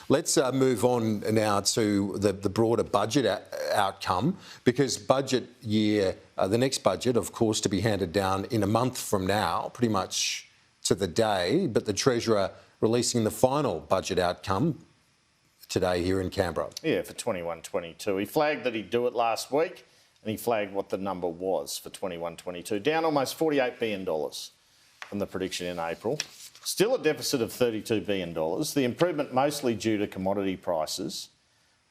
Let's move on now to the broader budget outcome, because budget year, the next budget, of course, to be handed down in a month from now, pretty much to the day, but the Treasurer releasing the final budget outcome today here in Canberra. Yeah, for 21-22. He flagged that he'd do it last week, and he flagged what the number was for 21-22, down almost $48 billion from the prediction in April. Still a deficit of $32 billion, the improvement mostly due to commodity prices.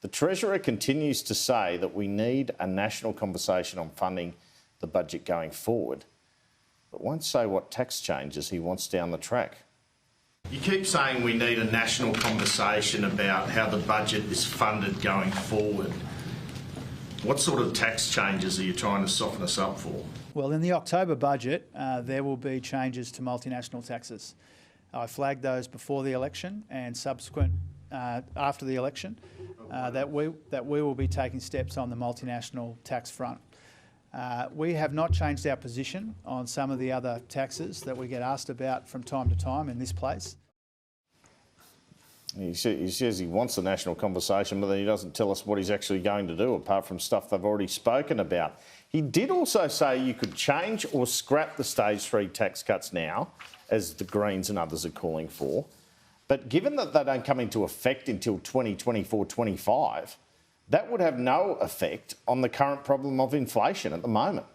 The Treasurer continues to say that we need a national conversation on funding the budget going forward, but won't say what tax changes he wants down the track. You keep saying we need a national conversation about how the budget is funded going forward. What sort of tax changes are you trying to soften us up for? Well, in the October budget, there will be changes to multinational taxes. I flagged those before the election and subsequent after the election that we will be taking steps on the multinational tax front. We have not changed our position on some of the other taxes that we get asked about from time to time in this place. He says he wants a national conversation, but then he doesn't tell us what he's actually going to do, apart from stuff they've already spoken about. He did also say you could change or scrap the stage 3 tax cuts now, as the Greens and others are calling for. But given that they don't come into effect until 2024-25, that would have no effect on the current problem of inflation at the moment.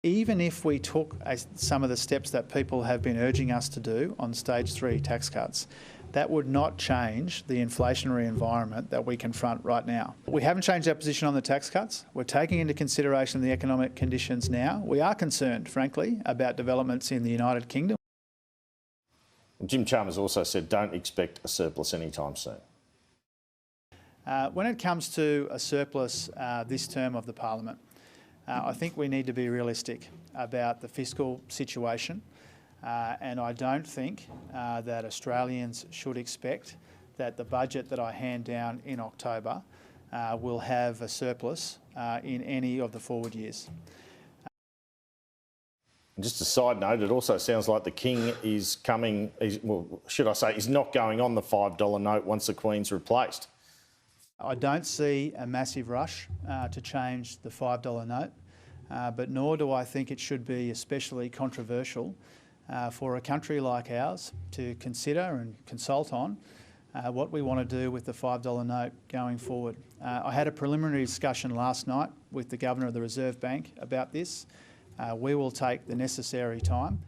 Even if we took some of the steps that people have been urging us to do on stage 3 tax cuts, that would not change the inflationary environment that we confront right now. We haven't changed our position on the tax cuts. We're taking into consideration the economic conditions now. We are concerned, frankly, about developments in the United Kingdom. Jim Chalmers also said don't expect a surplus anytime soon. When it comes to a surplus this term of the Parliament, I think we need to be realistic about the fiscal situation. And I don't think that Australians should expect that the budget that I hand down in October will have a surplus in any of the forward years. Just a side note, it also sounds like the King is coming, well, should I say, is not going on the $5 note once the Queen's replaced. I don't see a massive rush to change the $5 note, but nor do I think it should be especially controversial for a country like ours to consider and consult on what we want to do with the $5 note going forward. I had a preliminary discussion last night with the Governor of the Reserve Bank about this. We will take the necessary time